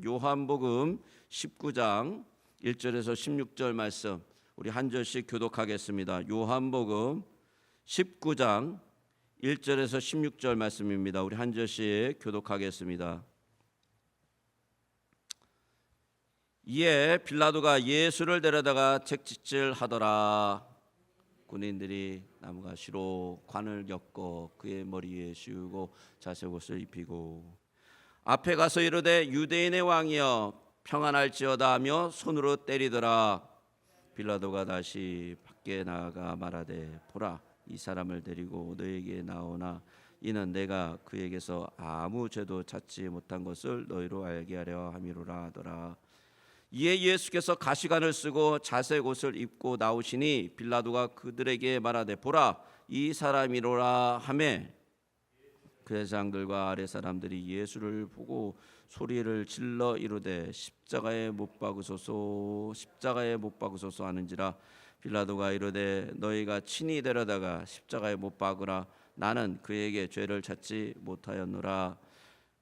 요한복음 19장 1절에서 16절 말씀 우리 한 절씩 교독하겠습니다. 요한복음 19장 1절에서 16절 말씀입니다. 우리 한 절씩 교독하겠습니다. 이에 빌라도가 예수를 데려다가 채찍질하더라. 군인들이 나무가시로 관을 엮어 그의 머리에 씌우고 자색옷을 입히고 앞에 가서 이르되 유대인의 왕이여 평안할지어다 하며 손으로 때리더라. 빌라도가 다시 밖에 나아가 말하되 보라, 이 사람을 데리고 너에게 나오나 이는 내가 그에게서 아무 죄도 찾지 못한 것을 너희로 알게 하려 함이로라 하더라. 이에 예수께서 가시관을 쓰고 자색 옷을 입고 나오시니 빌라도가 그들에게 말하되 보라, 이 사람이로라 하매 그 장들과 아래 사람들이 예수를 보고 소리를 질러 이르되 십자가에 못 박으소서, 십자가에 못 박으소서 하는지라. 빌라도가 이르되 너희가 친히 데려다가 십자가에 못 박으라. 나는 그에게 죄를 찾지 못하였노라.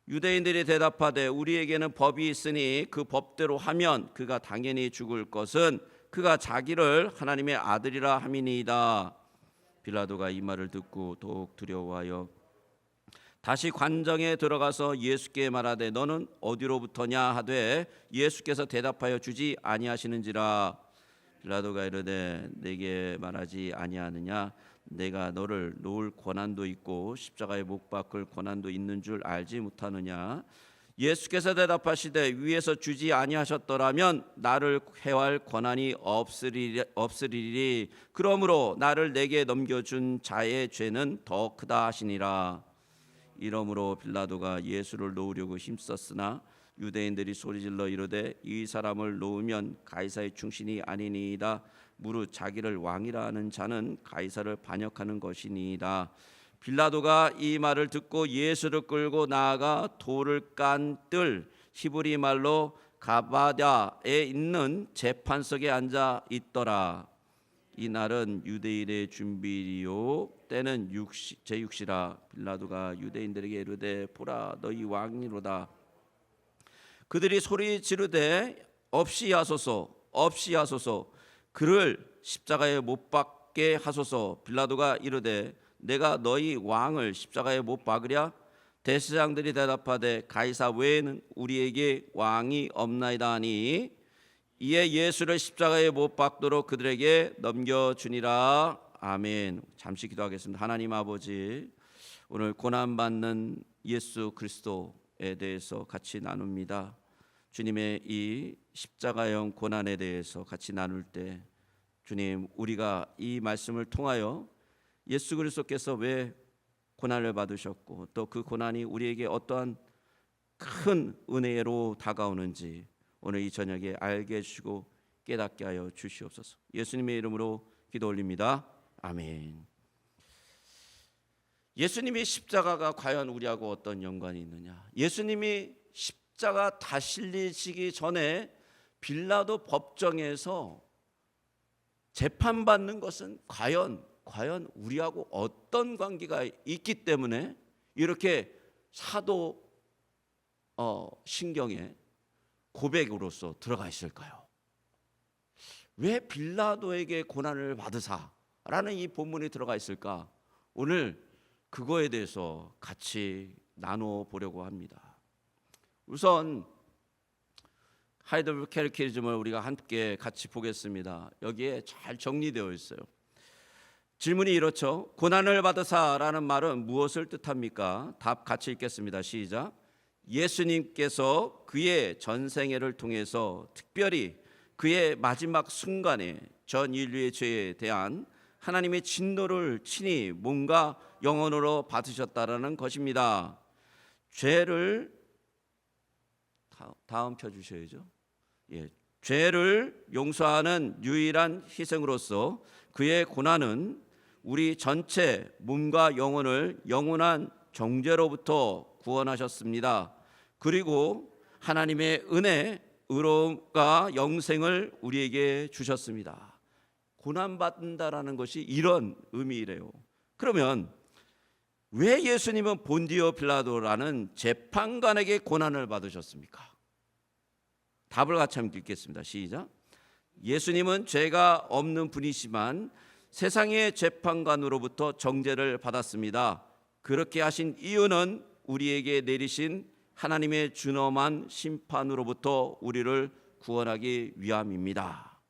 유대인들이 대답하되 우리에게는 법이 있으니 그 법대로 하면 그가 당연히 죽을 것은 그가 자기를 하나님의 아들이라 함이니이다. 빌라도가 이 말을 듣고 더욱 두려워하여 다시 관정에 들어가서 예수께 말하되 너는 어디로부터냐 하되 예수께서 대답하여 주지 아니하시는지라. 빌라도가 이르되 내게 말하지 아니하느냐? 내가 너를 놓을 권한도 있고 십자가에 못 박을 권한도 있는 줄 알지 못하느냐? 예수께서 대답하시되 위에서 주지 아니하셨더라면 나를 해할 권한이 없으리니 그러므로 나를 내게 넘겨준 자의 죄는 더 크다 하시니라. 이러므로 빌라도가 예수를 놓으려고 힘썼으나 유대인들이 소리질러 이르되 이 사람을 놓으면 가이사의 충신이 아니니이다. 무릇 자기를 왕이라 하는 자는 가이사를 반역하는 것이니이다. 빌라도가 이 말을 듣고 예수를 끌고 나아가 돌을 깐 뜰 히브리 말로 가바다에 있는 재판석에 앉아 있더라. 이 날은 유대인의 준비요 때는 제6시라. 빌라도가 유대인들에게 이르되 보라, 너희 왕이로다. 그들이 소리 지르되 없이 하소서, 없이 하소서, 그를 십자가에 못 박게 하소서. 빌라도가 이르되 내가 너희 왕을 십자가에 못 박으랴? 대제사장들이 대답하되 가이사 외에는 우리에게 왕이 없나이다 하니 이에 예수를 십자가에 못 박도록 그들에게 넘겨주니라. 아멘. 잠시 기도하겠습니다. 하나님 아버지, 오늘 고난받는 예수 그리스도에 대해서 같이 나눕니다. 주님의 이 십자가형 고난에 대해서 같이 나눌 때 주님, 우리가 이 말씀을 통하여 예수 그리스도께서 왜 고난을 받으셨고 또 그 고난이 우리에게 어떠한 큰 은혜로 다가오는지 오늘 이 저녁에 알게 해주시고 깨닫게 하여 주시옵소서. 예수님의 이름으로 기도 올립니다. 아멘. 예수님의 십자가가 과연 우리하고 어떤 연관이 있느냐? 예수님이 십자가 다 실리시기 전에 빌라도 법정에서 재판받는 것은 과연 우리하고 어떤 관계가 있기 때문에 이렇게 사도 신경에 고백으로서 들어가 있을까요? 왜 빌라도에게 고난을 받으사라는 이 본문이 들어가 있을까? 오늘 그거에 대해서 같이 나눠 보려고 합니다. 우선 하이델베르크 캐테키즘을 우리가 함께 같이 보겠습니다. 여기에 잘 정리되어 있어요. 질문이 이렇죠. 고난을 받으사라는 말은 무엇을 뜻합니까? 답 같이 읽겠습니다. 시작. 예수님께서 그의 전생애를 통해서 특별히 그의 마지막 순간에 전 인류의 죄에 대한 하나님의 진노를 친히 몸과 영혼으로 받으셨다라는 것입니다. 죄를 다음 펴주셔야죠. 죄를 용서하는 유일한 희생으로서 그의 고난은 우리 전체 몸과 영혼을 영원한 정죄로부터 구원하셨습니다. 그리고 하나님의 은혜, 의로움과 영생을 우리에게 주셨습니다. 고난받는다라는 것이 이런 의미래요. 그러면 왜 예수님은 본디오 빌라도라는 재판관에게 고난을 받으셨습니까? 답을 같이 함께 읽겠습니다. 시작. 예수님은 죄가 없는 분이시만 세상의 재판관으로부터 정죄를 받았습니다. 그렇게 하신 이유는 우리에게 내리신 하나님의 준엄한 심판으로부터 우리를 구원하기 위함입니다.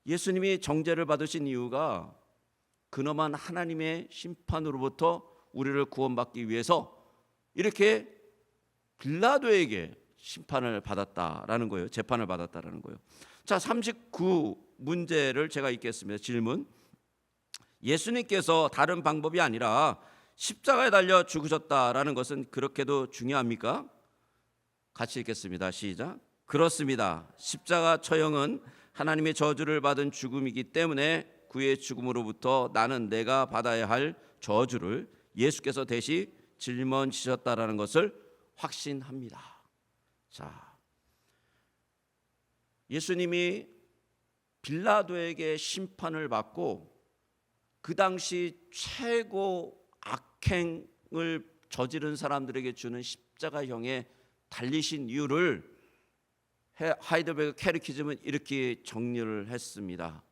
예수님이 정죄를 받으신 이유가 근엄한 하나님의 심판으로부터 우리를 구원받기 위해서 이렇게 빌라도에게 심판을 받았다라는 거예요. 재판을 받았다라는 거예요. 자, 39 문제를 제가 읽겠습니다. 질문. 예수님께서 다른 방법이 아니라 십자가에 달려 죽으셨다라는 것은 그렇게도 중요합니까? 같이 읽겠습니다. 시작. 그렇습니다. 십자가 처형은 하나님의 저주를 받은 죽음이기 때문에 그의 죽음으로부터 나는 내가 받아야 할 저주를 예수께서 대신 짊어지셨다라는 것을 확신합니다. 자, 예수님이 빌라도에게 심판을 받고 그 당시 최고 악행을 저지른 사람들에게 주는 십자가형에 달리신 이유를 하이델베르그 캐티키즘은 이렇게 정리를 했습니다.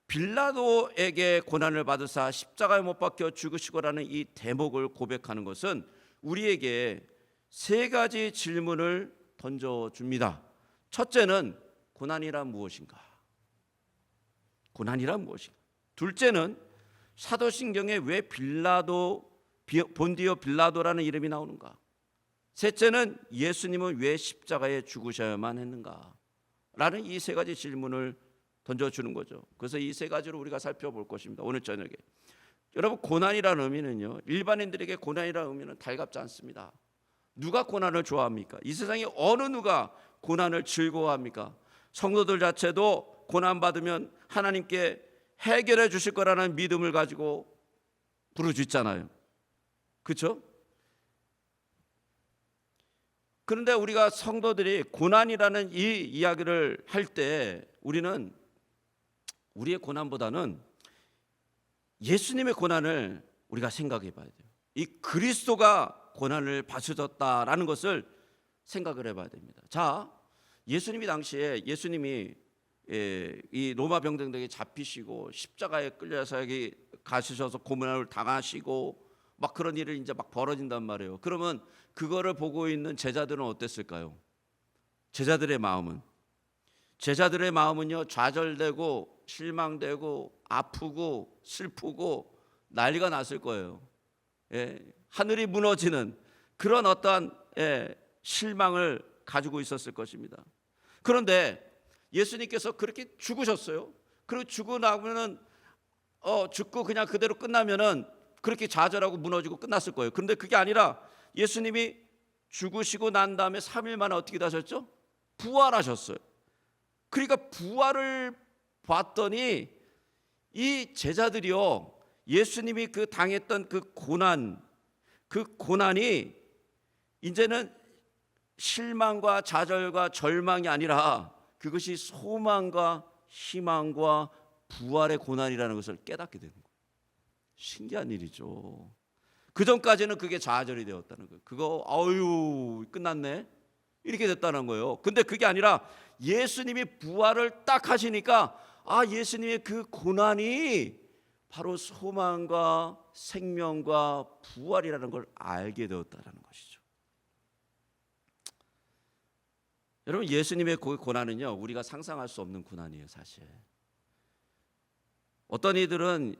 빌라도에게 고난을 받으사 십자가에 못 박혀 죽으시고라는 이 대목을 고백하는 것은 우리에게 세 가지 질문을 던져줍니다. 첫째는 고난이란 무엇인가? 고난이란 무엇인가? 둘째는 사도신경에 왜 본디오 빌라도라는 이름이 나오는가? 셋째는 예수님은 왜 십자가에 죽으셔야만 했는가? 라는 이 세 가지 질문을 던져주는 거죠. 그래서 이 세 가지로 우리가 살펴볼 것입니다. 오늘 저녁에. 여러분, 고난이라는 의미는요, 일반인들에게 고난이라는 의미는 달갑지 않습니다. 누가 고난을 좋아합니까? 이 세상에 어느 누가 고난을 즐거워합니까? 성도들 자체도 고난받으면 하나님께 해결해 주실 거라는 믿음을 가지고 부르짖잖아요. 그렇죠? 그런데 우리가 성도들이 고난이라는 이 이야기를 할 때 우리는 우리의 고난보다는 예수님의 고난을 우리가 생각해 봐야 돼요. 이 그리스도가 고난을 받으셨다라는 것을 생각을 해봐야 됩니다. 자, 예수님이 당시에 이 로마 병정들에게 잡히시고 십자가에 끌려서 여기 가시셔서 고문을 당하시고 막 그런 일을 이제 막 벌어진단 말이에요. 그러면 그거를 보고 있는 제자들은 어땠을까요? 제자들의 마음은요, 좌절되고 실망되고 아프고 슬프고 난리가 났을 거예요. 하늘이 무너지는 그런 어떠한 실망을 가지고 있었을 것입니다. 그런데 예수님께서 그렇게 죽으셨어요. 그리고 죽고 나면은 죽고 그냥 그대로 끝나면은 그렇게 좌절하고 무너지고 끝났을 거예요. 그런데 그게 아니라 예수님이 죽으시고 난 다음에 3일 만에 어떻게 하셨죠? 부활하셨어요. 그러니까 부활을 봤더니 이 제자들이요, 예수님이 그 당했던 그 고난이 이제는 실망과 좌절과 절망이 아니라 그것이 소망과 희망과 부활의 고난이라는 것을 깨닫게 되는 거예요. 신기한 일이죠. 그 전까지는 그게 좌절이 되었다는 거예요. 그거 아유 끝났네 이렇게 됐다는 거예요. 근데 그게 아니라 예수님이 부활을 딱 하시니까 예수님의 그 고난이 바로 소망과 생명과 부활이라는 걸 알게 되었다는 것이죠. 여러분, 예수님의 고난은요, 우리가 상상할 수 없는 고난이에요. 사실 어떤 이들은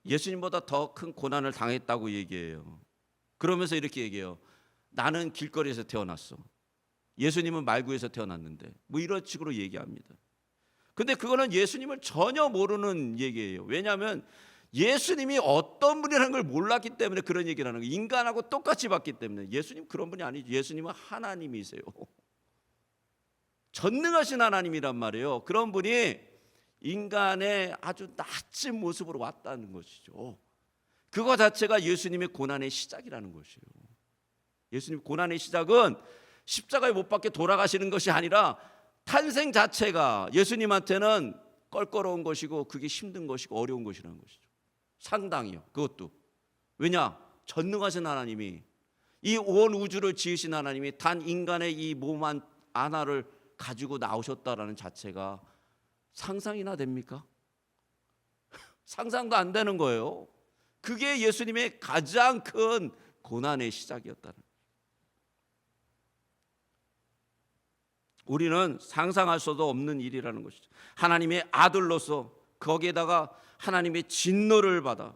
예수님보다 더 큰 고난을 당했다고 얘기해요. 그러면서 이렇게 얘기해요. 나는 길거리에서 태어났어. 예수님은 말구에서 태어났는데 뭐 이런 식으로 얘기합니다. 근데 그거는 예수님을 전혀 모르는 얘기예요. 왜냐하면 예수님이 어떤 분이라는 걸 몰랐기 때문에 그런 얘기를 하는 거예요. 인간하고 똑같이 봤기 때문에. 예수님 그런 분이 아니죠. 예수님은 하나님이세요. 전능하신 하나님이란 말이에요. 그런 분이 인간의 아주 낮은 모습으로 왔다는 것이죠. 그거 자체가 예수님의 고난의 시작이라는 것이에요. 예수님 고난의 시작은 십자가에 못 박혀 돌아가시는 것이 아니라 탄생 자체가 예수님한테는 껄끄러운 것이고 그게 힘든 것이고 어려운 것이라는 것이죠. 상당히요. 그것도. 왜냐? 전능하신 하나님이, 이 온 우주를 지으신 하나님이 단 인간의 이 몸 한 하나를 가지고 나오셨다라는 자체가 상상이나 됩니까? 상상도 안 되는 거예요. 그게 예수님의 가장 큰 고난의 시작이었다는 거예요. 우리는 상상할 수도 없는 일이라는 것이죠. 하나님의 아들로서 거기에다가 하나님의 진노를 받아,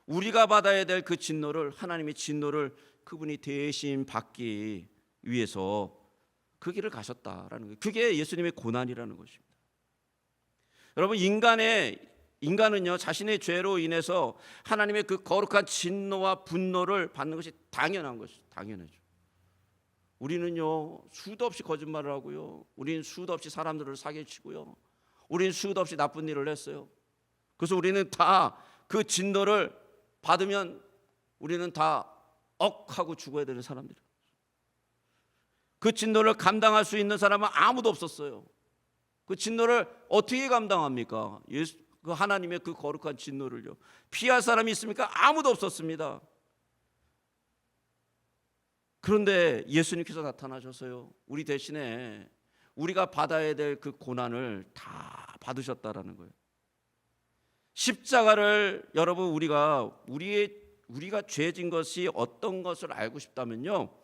우리가 받아야 될 그 진노를, 하나님의 진노를 그분이 대신 받기 위해서 그 길을 가셨다라는 거예요. 그게 예수님의 고난이라는 것입니다. 여러분, 인간은요, 자신의 죄로 인해서 하나님의 그 거룩한 진노와 분노를 받는 것이 당연한 것이죠. 당연하죠. 우리는요, 수도 없이 거짓말을 하고요, 우리는 수도 없이 사람들을 사기치고요, 우리는 수도 없이 나쁜 일을 했어요. 그래서 우리는 다 그 진노를 받으면 우리는 다 억하고 죽어야 되는 사람들이에요. 그 진노를 감당할 수 있는 사람은 아무도 없었어요. 그 진노를 어떻게 감당합니까? 그 하나님의 그 거룩한 진노를요, 피할 사람이 있습니까? 아무도 없었습니다. 그런데 예수님께서 나타나셔서요, 우리 대신에 우리가 받아야 될 그 고난을 다 받으셨다라는 거예요. 십자가를, 여러분, 우리가 죄진 것이 어떤 것을 알고 싶다면요,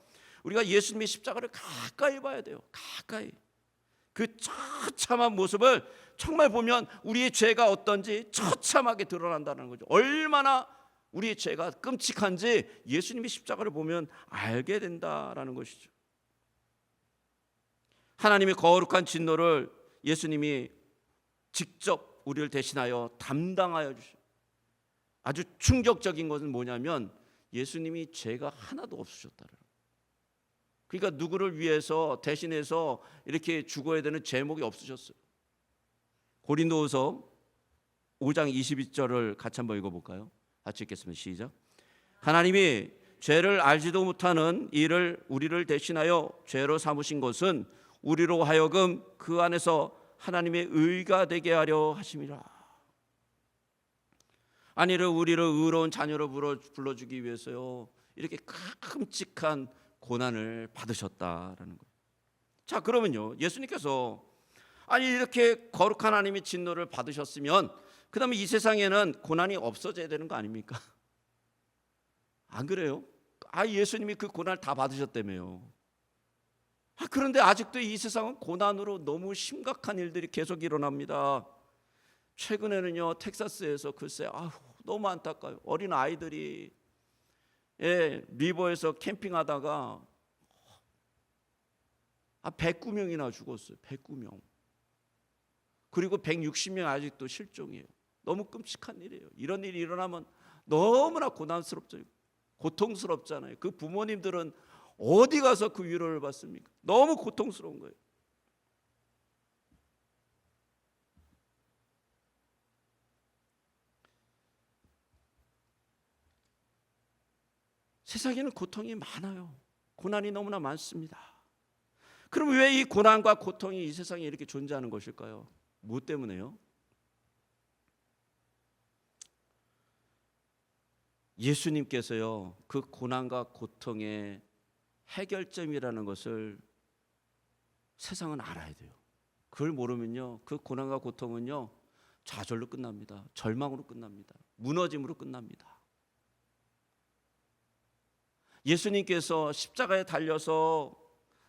우리가 예수님의 십자가를 가까이 봐야 돼요. 가까이. 그 처참한 모습을 정말 보면 우리의 죄가 어떤지 처참하게 드러난다는 거죠. 얼마나 우리의 죄가 끔찍한지 예수님의 십자가를 보면 알게 된다라는 것이죠. 하나님의 거룩한 진노를 예수님이 직접 우리를 대신하여 담당하여 주셔. 아주 충격적인 것은 뭐냐면 예수님이 죄가 하나도 없으셨다는 거예요. 그러니까 누구를 위해서 대신해서 이렇게 죽어야 되는 제목이 없으셨어요. 고린도후서 5장 22절을 같이 한번 읽어볼까요? 같이 읽겠습니다. 시작. 하나님이 죄를 알지도 못하는 이를 우리를 대신하여 죄로 삼으신 것은 우리로 하여금 그 안에서 하나님의 의가 되게 하려 하심이라. 아니를 우리를 의로운 자녀로 불러주기 위해서요, 이렇게 끔찍한 고난을 받으셨다라는 거예요. 자, 그러면요, 예수님께서 아니 이렇게 거룩한 하나님의 진노를 받으셨으면 그 다음에 이 세상에는 고난이 없어져야 되는 거 아닙니까? 안 그래요? 예수님이 그 고난을 다 받으셨다며요. 그런데 아직도 이 세상은 고난으로 너무 심각한 일들이 계속 일어납니다. 최근에는요, 텍사스에서 글쎄 너무 안타까워요. 어린 아이들이 리버에서 캠핑하다가 109명이나 죽었어요. 109명. 그리고 160명 아직도 실종이에요. 너무 끔찍한 일이에요. 이런 일이 일어나면 너무나 고통스럽잖아요. 그 부모님들은 어디 가서 그 위로를 받습니까? 너무 고통스러운 거예요. 세상에는 고통이 많아요. 고난이 너무나 많습니다. 그럼 왜 이 고난과 고통이 이 세상에 이렇게 존재하는 것일까요? 무엇 때문에요? 예수님께서요, 그 고난과 고통의 해결점이라는 것을 세상은 알아야 돼요. 그걸 모르면요, 그 고난과 고통은요, 좌절로 끝납니다. 절망으로 끝납니다. 무너짐으로 끝납니다. 예수님께서 십자가에 달려서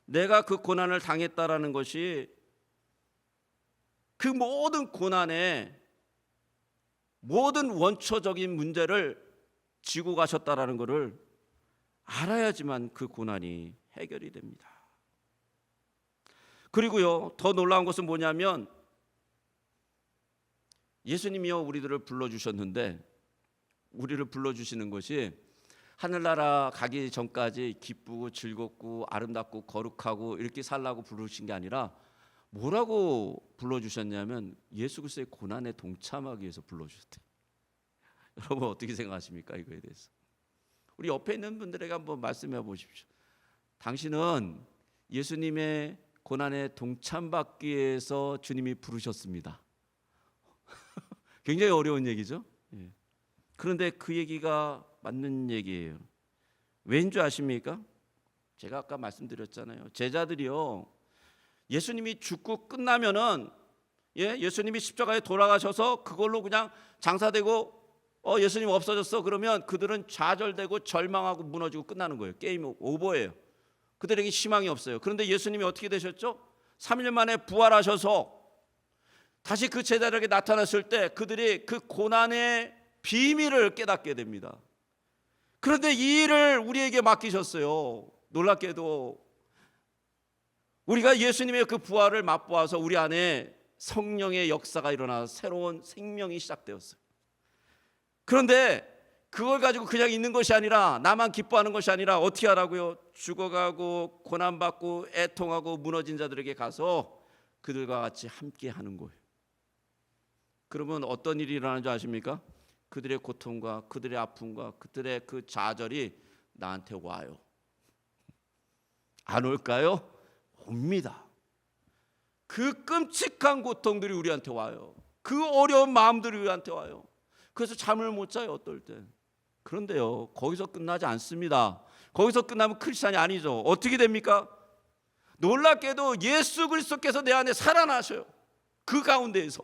내가 그 고난을 당했다라는 것이 그 모든 고난의 모든 원초적인 문제를 지고 가셨다라는 것을 알아야지만 그 고난이 해결이 됩니다. 그리고요, 더 놀라운 것은 뭐냐면 예수님이요, 우리들을 불러주셨는데 우리를 불러주시는 것이 하늘나라 가기 전까지 기쁘고 즐겁고 아름답고 거룩하고 이렇게 살라고 부르신 게 아니라 뭐라고 불러주셨냐면 예수 그리스도의 고난에 동참하기 위해서 불러주셨대요. 여러분 어떻게 생각하십니까? 이거에 대해서 우리 옆에 있는 분들에게 한번 말씀해 보십시오. 당신은 예수님의 고난에 동참받기 위해서 주님이 부르셨습니다. 굉장히 어려운 얘기죠. 그런데 그 얘기가 맞는 얘기예요. 왠 줄 아십니까? 제가 아까 말씀드렸잖아요. 제자들이요, 예수님이 죽고 끝나면은 예수님이 십자가에 돌아가셔서 그걸로 그냥 장사되고 예수님 없어졌어 그러면 그들은 좌절되고 절망하고 무너지고 끝나는 거예요. 게임 오버예요. 그들에게 희망이 없어요. 그런데 예수님이 어떻게 되셨죠? 3일 만에 부활하셔서 다시 그 제자들에게 나타났을 때 그들이 그 고난의 비밀을 깨닫게 됩니다. 그런데 이 일을 우리에게 맡기셨어요. 놀랍게도 우리가 예수님의 그 부활을 맛보아서 우리 안에 성령의 역사가 일어나 새로운 생명이 시작되었어요. 그런데 그걸 가지고 그냥 있는 것이 아니라 나만 기뻐하는 것이 아니라 어떻게 하라고요? 죽어가고 고난받고 애통하고 무너진 자들에게 가서 그들과 같이 함께 하는 거예요. 그러면 어떤 일이 일어나는 줄 아십니까? 그들의 고통과 그들의 아픔과 그들의 그 좌절이 나한테 와요. 안 올까요? 옵니다. 그 끔찍한 고통들이 우리한테 와요. 그 어려운 마음들이 우리한테 와요. 그래서 잠을 못 자요, 어떨 때. 그런데요, 거기서 끝나지 않습니다. 거기서 끝나면 크리스찬이 아니죠. 어떻게 됩니까? 놀랍게도 예수 그리스도께서 내 안에 살아나셔요. 그 가운데에서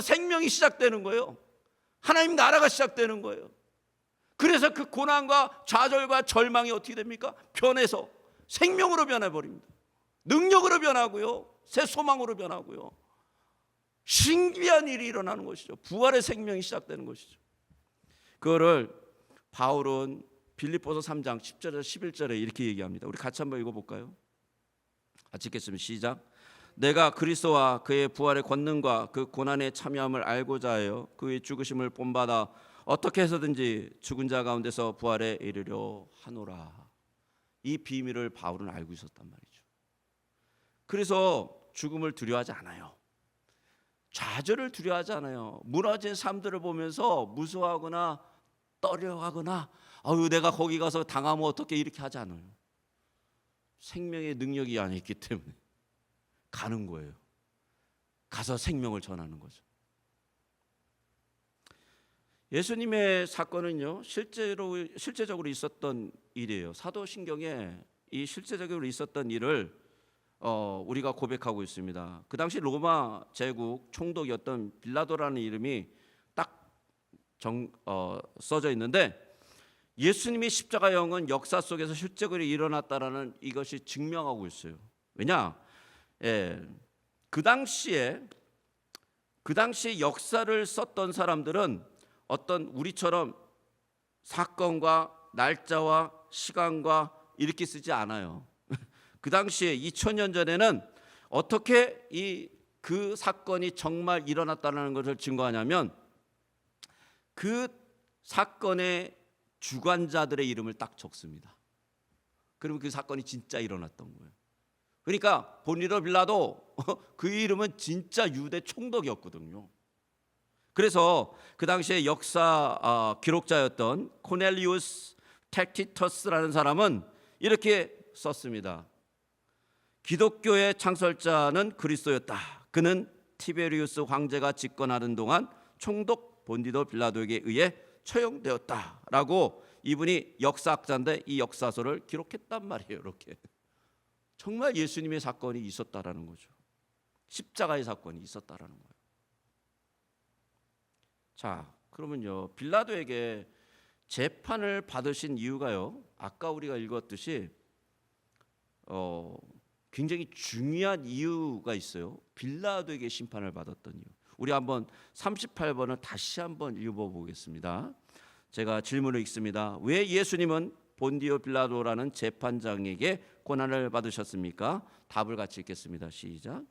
생명이 시작되는 거예요. 하나님 나라가 시작되는 거예요. 그래서 그 고난과 좌절과 절망이 어떻게 됩니까? 변해서 생명으로 변해버립니다. 능력으로 변하고요, 새 소망으로 변하고요. 신기한 일이 일어나는 것이죠. 부활의 생명이 시작되는 것이죠. 그거를 바울은 빌립보서 3장 10절에서 11절에 이렇게 얘기합니다. 우리 같이 한번 읽어볼까요? 같이 읽겠습니다. 시작. 내가 그리스도와 그의 부활의 권능과 그 고난에 참여함을 알고자 하여 그의 죽으심을 본받아 어떻게 해서든지 죽은 자 가운데서 부활에 이르려 하노라. 이 비밀을 바울은 알고 있었단 말이죠. 그래서 죽음을 두려워하지 않아요. 좌절을 두려워하지 않아요. 무너진 삶들을 보면서 무서워하거나 떨려하거나 내가 거기 가서 당하면 어떻게 이렇게 하지 않아요. 생명의 능력이 안에 있기 때문에 가는 거예요. 가서 생명을 전하는 거죠. 예수님의 사건은요, 실제적으로 있었던 일이에요. 사도신경에 이 실제적으로 있었던 일을 우리가 고백하고 있습니다. 그 당시 로마 제국 총독이었던 빌라도라는 이름이 딱 써져 있는데 예수님이 십자가형은 역사 속에서 실제적으로 일어났다라는 이것이 증명하고 있어요. 왜냐? 그 당시에 역사를 썼던 사람들은 어떤 우리처럼 사건과 날짜와 시간과 이렇게 쓰지 않아요. 그 당시에 2000년 전에는 어떻게 그 사건이 정말 일어났다는 것을 증거하냐면 그 사건의 주관자들의 이름을 딱 적습니다. 그러면 그 사건이 진짜 일어났던 거예요. 그러니까 본디오 빌라도 그 이름은 진짜 유대 총독이었거든요. 그래서 그 당시에 역사 기록자였던 코넬리우스 택티터스라는 사람은 이렇게 썼습니다. 기독교의 창설자는 그리스도였다. 그는 티베리우스 황제가 집권하는 동안 총독 본디오 빌라도에게 의해 처형되었다라고 이분이 역사학자인데 이 역사서를 기록했단 말이에요. 이렇게 정말 예수님의 사건이 있었다라는 거죠. 십자가의 사건이 있었다라는 거예요. 자, 그러면요, 빌라도에게 재판을 받으신 이유가요, 아까 우리가 읽었듯이 굉장히 중요한 이유가 있어요. 빌라도에게 심판을 받았던 이유. 우리 한번 38번을 다시 한번 읽어보겠습니다. 제가 질문을 읽습니다. 왜 예수님은 본디오 빌라도라는 재판장에게 고난을 받으셨습니까? 답을 같이 읽겠습니다. 시작.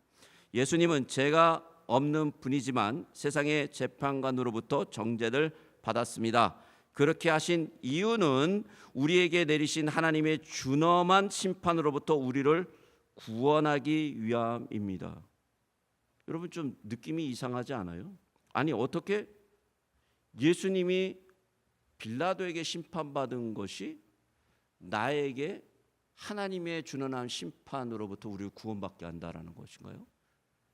예수님은 죄가 없는 분이지만 세상의 재판관으로부터 정죄를 받았습니다. 그렇게 하신 이유는 우리에게 내리신 하나님의 준엄한 심판으로부터 우리를 구원하기 위함입니다. 여러분 좀 느낌이 이상하지 않아요? 아니 어떻게 예수님이 빌라도에게 심판받은 것이 나에게 하나님의 준엄한 심판으로부터 우리를 구원받게 한다라는 것인가요?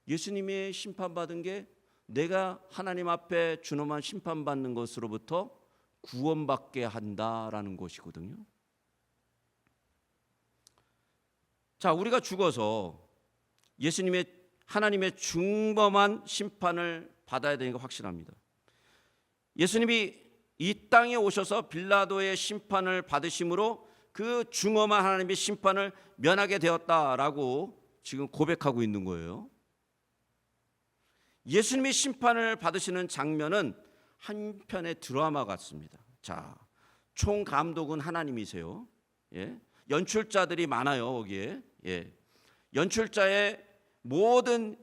예수님의 심판받은 게 내가 하나님 앞에 준엄한 심판받는 것으로부터 구원받게 한다라는 것이거든요. 자, 우리가 죽어서 예수님의 하나님의 중범한 심판을 받아야 되는 게 확실합니다. 예수님이 이 땅에 오셔서 빌라도의 심판을 받으심으로 그 중엄한 하나님의 심판을 면하게 되었다라고 지금 고백하고 있는 거예요. 예수님이 심판을 받으시는 장면은 한 편의 드라마 같습니다. 자, 총 감독은 하나님이세요. 예? 연출자들이 많아요, 거기에. 예. 연출자의 모든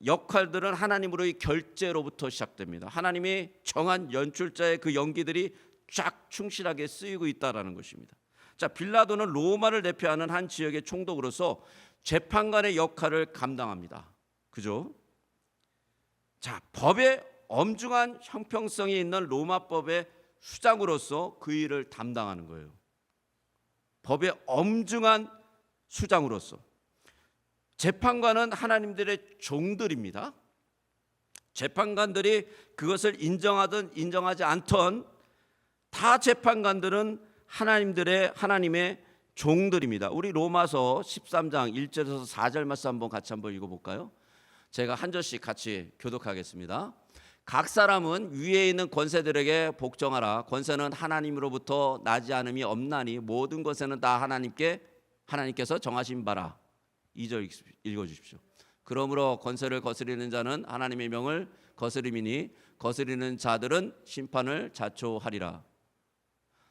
역할들은 하나님으로의 결제로부터 시작됩니다. 하나님이 정한 연출자의 그 연기들이 쫙 충실하게 쓰이고 있다라는 것입니다. 자, 빌라도는 로마를 대표하는 한 지역의 총독으로서 재판관의 역할을 감당합니다. 그죠? 자, 법의 엄중한 형평성이 있는 로마법의 수장으로서 그 일을 담당하는 거예요. 법의 엄중한 수장으로서. 재판관은 하나님들의 종들입니다. 재판관들이 그것을 인정하든 인정하지 않던 다 재판관들은 하나님의 종들입니다. 우리 로마서 13장 1절에서 4절 말씀 한번 읽어볼까요? 제가 한 절씩 같이 교독하겠습니다. 각 사람은 위에 있는 권세들에게 복종하라. 권세는 하나님으로부터 나지 않음이 없나니 모든 권세는 다 하나님께서 정하신 바라. 2절 읽어주십시오. 그러므로 권세를 거스리는 자는 하나님의 명을 거스림이니 거스리는 자들은 심판을 자초하리라.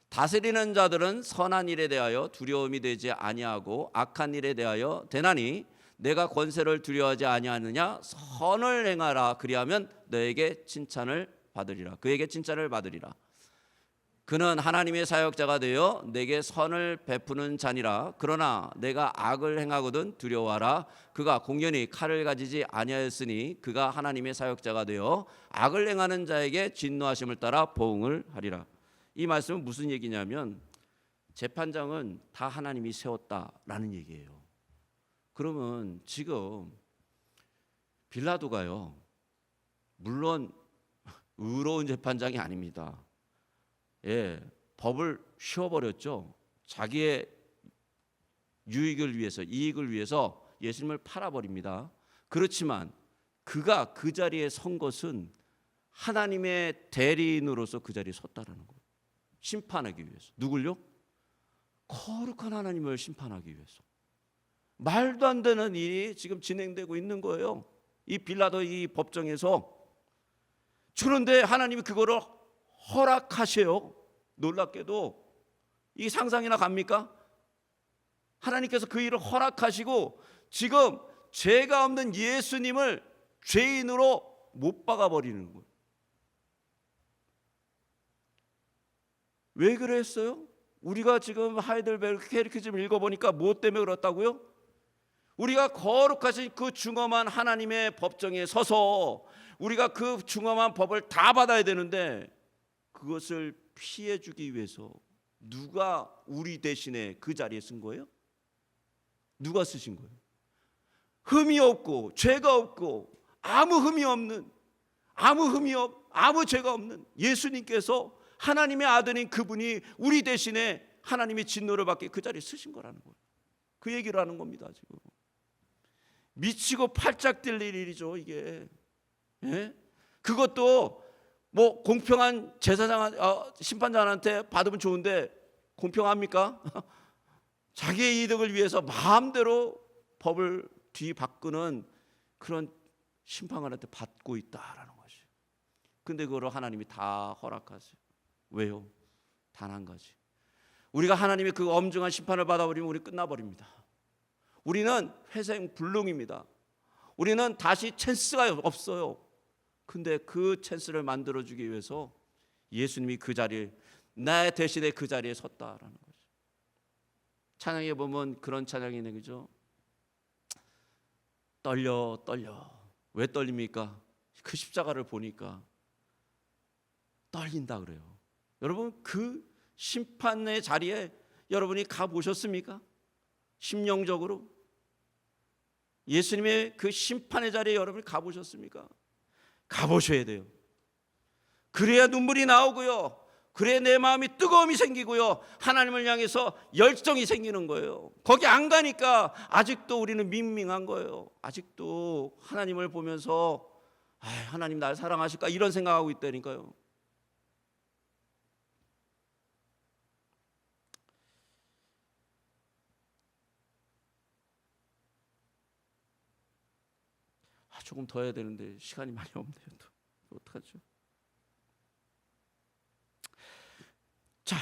다스리는 자들은 선한 일에 대하여 두려움이 되지 아니하고 악한 일에 대하여 되나니 내가 권세를 두려워하지 아니하느냐. 선을 행하라. 그리하면 너에게 칭찬을 받으리라. 그에게 칭찬을 받으리라. 그는 하나님의 사역자가 되어 내게 선을 베푸는 자니라. 그러나 내가 악을 행하거든 두려워하라. 그가 공연히 칼을 가지지 아니하였으니 그가 하나님의 사역자가 되어 악을 행하는 자에게 진노하심을 따라 보응을 하리라. 이 말씀은 무슨 얘기냐면 재판장은 다 하나님이 세웠다라는 얘기예요. 그러면 지금 빌라도가요, 물론 의로운 재판장이 아닙니다. 예, 법을 쉬어버렸죠. 자기의 유익을 위해서, 이익을 위해서 예수님을 팔아버립니다. 그렇지만 그가 그 자리에 선 것은 하나님의 대리인으로서 그 자리에 섰다라는 거예요. 심판하기 위해서. 누굴요? 거룩한 하나님을 심판하기 위해서. 말도 안 되는 일이 지금 진행되고 있는 거예요. 이 빌라도 이 법정에서. 그런데 하나님이 그거를 허락하세요. 놀랍게도 이 상상이나 갑니까? 하나님께서 그 일을 허락하시고 지금 죄가 없는 예수님을 죄인으로 못 박아버리는 거예요. 왜 그랬어요? 우리가 지금 하이델베르크 캐리키즘 읽어보니까 무엇 때문에 그렇다고요? 우리가 거룩하신 그 중엄한 하나님의 법정에 서서 우리가 그 중엄한 법을 다 받아야 되는데 그것을 피해주기 위해서 누가 우리 대신에 그 자리에 쓴 거예요? 누가 쓰신 거예요? 흠이 없고 죄가 없고 아무 죄가 없는 예수님께서 하나님의 아들인 그분이 우리 대신에 하나님의 진노를 받게 그 자리에 쓰신 거라는 거예요. 그 얘기를 하는 겁니다. 지금 미치고 팔짝 뛸 일이죠 이게. 예? 그것도 뭐 공평한 심판장한테 받으면 좋은데 공평합니까? 자기의 이득을 위해서 마음대로 법을 뒤바꾸는 그런 심판관한테 받고 있다라는 것이. 근데 그거를 하나님이 다 허락하세요. 왜요? 단 한 가지. 우리가 하나님의 그 엄중한 심판을 받아버리면 우리 끝나버립니다. 우리는 회생불능입니다. 우리는 다시 찬스가 없어요. 근데 그 찬스를 만들어주기 위해서 예수님이 그 자리에 나 대신에 그 자리에 섰다라는 거죠. 찬양에 보면 그런 찬양이네, 그죠? 떨려. 왜 떨립니까? 그 십자가를 보니까 떨린다 그래요. 여러분 그 심판의 자리에 여러분이 가보셨습니까? 심령적으로 예수님의 그 심판의 자리에 여러분이 가보셨습니까? 가보셔야 돼요. 그래야 눈물이 나오고요. 그래 내 마음이 뜨거움이 생기고요, 하나님을 향해서 열정이 생기는 거예요. 거기 안 가니까 아직도 우리는 밍밍한 거예요. 아직도 하나님을 보면서 하나님 날 사랑하실까 이런 생각하고 있다니까요. 조금 더 해야 되는데 시간이 많이 없네요. 또 어떡하죠? 자,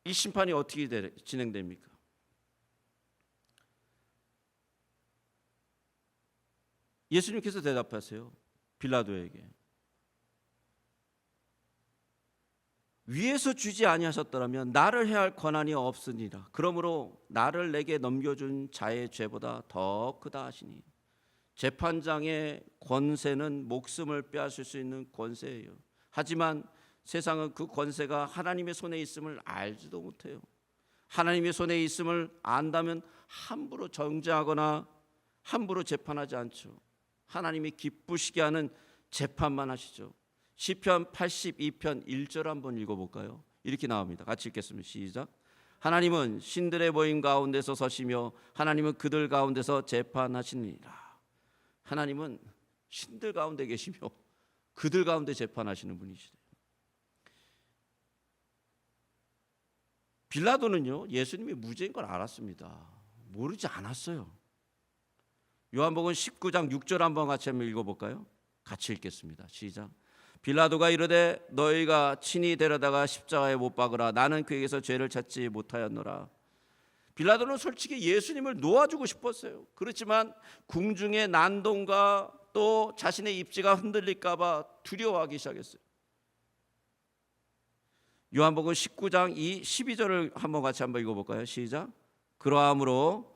이 심판이 어떻게 진행됩니까? 예수님께서 대답하세요. 빌라도에게. 위에서 주지 아니하셨더라면 나를 해할 권한이 없으니라. 그러므로 나를 내게 넘겨준 자의 죄보다 더 크다 하시니. 재판장의 권세는 목숨을 빼앗을 수 있는 권세예요. 하지만 세상은 그 권세가 하나님의 손에 있음을 알지도 못해요. 하나님의 손에 있음을 안다면 함부로 정죄하거나 함부로 재판하지 않죠. 하나님이 기쁘시게 하는 재판만 하시죠. 시편 82편 1절 한번 읽어볼까요? 이렇게 나옵니다. 같이 읽겠습니다. 시작. 하나님은 신들의 모임 가운데서 서시며 하나님은 그들 가운데서 재판하시니라. 하나님은 신들 가운데 계시며 그들 가운데 재판하시는 분이시래요. 빌라도는요, 예수님이 무죄인 걸 알았습니다. 모르지 않았어요. 요한복음 19장 6절 한번 같이 한번 읽어볼까요? 같이 읽겠습니다. 시작. 빌라도가 이르되 너희가 친히 데려다가 십자가에 못 박으라. 나는 그에게서 죄를 찾지 못하였노라. 빌라도는 솔직히 예수님을 놓아주고 싶었어요. 그렇지만 궁중의 난동과 또 자신의 입지가 흔들릴까 봐 두려워하기 시작했어요. 요한복음 19장 12절을 한번 같이 한번 읽어볼까요? 시작. 그러함으로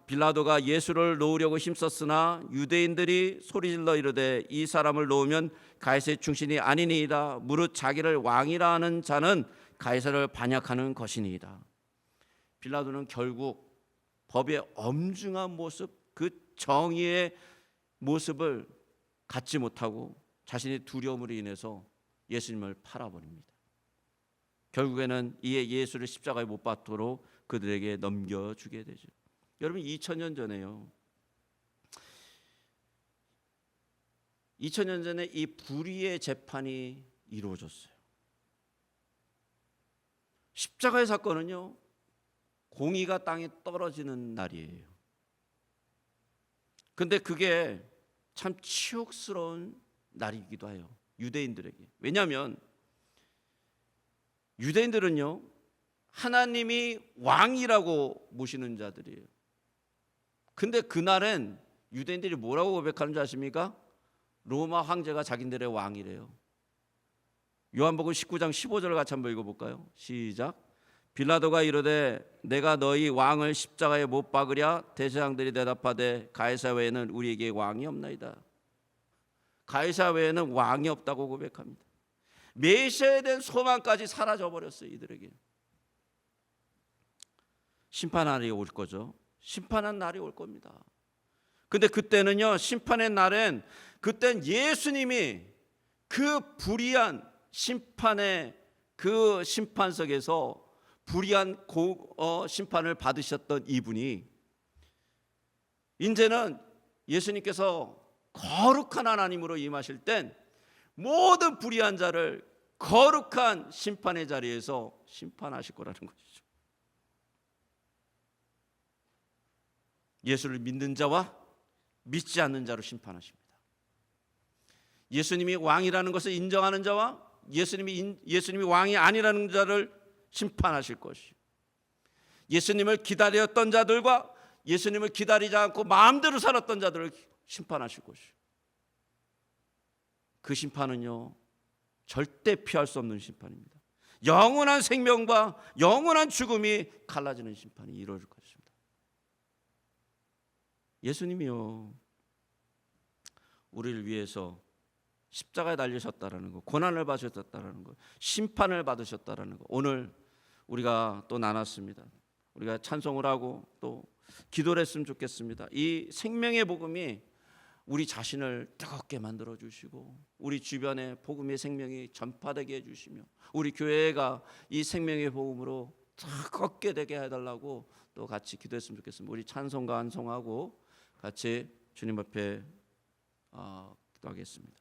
빌라도가 예수를 놓으려고 힘썼으나 유대인들이 소리질러 이르되 이 사람을 놓으면 가이사의 충신이 아니니이다. 무릇 자기를 왕이라 하는 자는 가이사를 반역하는 것이니이다. 빌라도는 결국 법의 엄중한 모습, 그 정의의 모습을 갖지 못하고 자신의 두려움으로 인해서 예수님을 팔아버립니다. 결국에는 이에 예수를 십자가에 못 박도록 그들에게 넘겨주게 되죠. 여러분 2000년 전에요. 2000년 전에 이 불의의 재판이 이루어졌어요. 십자가의 사건은요, 공의가 땅에 떨어지는 날이에요. 근데 그게 참 치욕스러운 날이기도 해요. 유대인들에게. 왜냐하면 유대인들은요, 하나님이 왕이라고 모시는 자들이에요. 근데 그날은 유대인들이 뭐라고 고백하는 줄 아십니까? 로마 황제가 자기들의 왕이래요. 요한복음 19장 15절을 같이 한번 읽어볼까요? 시작. 빌라도가 이르되 내가 너희 왕을 십자가에 못 박으랴. 대제사장들이 대답하되 가이사 외에는 우리에게 왕이 없나이다. 가이사 외에는 왕이 없다고 고백합니다. 메시아에 대한 소망까지 사라져버렸어요. 이들에게. 심판의 날이 올 거죠. 심판한 날이 올 겁니다. 근데 그때는요, 심판의 날엔 그땐 예수님이 그 불의한 심판의 그 심판석에서 불의한 심판을 받으셨던 이분이 이제는 예수님께서 거룩한 하나님으로 임하실 땐 모든 불의한 자를 거룩한 심판의 자리에서 심판하실 거라는 것이죠. 예수를 믿는 자와 믿지 않는 자로 심판하십니다. 예수님이 왕이라는 것을 인정하는 자와 예수님이 왕이 아니라는 자를 심판하실 것이요. 예수님을 기다렸던 자들과 예수님을 기다리지 않고 마음대로 살았던 자들을 심판하실 것이요. 그 심판은요, 절대 피할 수 없는 심판입니다. 영원한 생명과 영원한 죽음이 갈라지는 심판이 이루어질 것입니다. 예수님이요, 우리를 위해서 십자가에 달리셨다라는 거, 고난을 받으셨다라는 거, 심판을 받으셨다라는 거, 오늘 우리가 또 나눴습니다. 우리가 찬송을 하고 또 기도를 했으면 좋겠습니다. 이 생명의 복음이 우리 자신을 뜨겁게 만들어 주시고 우리 주변에 복음의 생명이 전파되게 해 주시며 우리 교회가 이 생명의 복음으로 뜨겁게 되게 해달라고 또 같이 기도했으면 좋겠습니다. 우리 찬송가 한송하고 같이 주님 앞에 기도하겠습니다.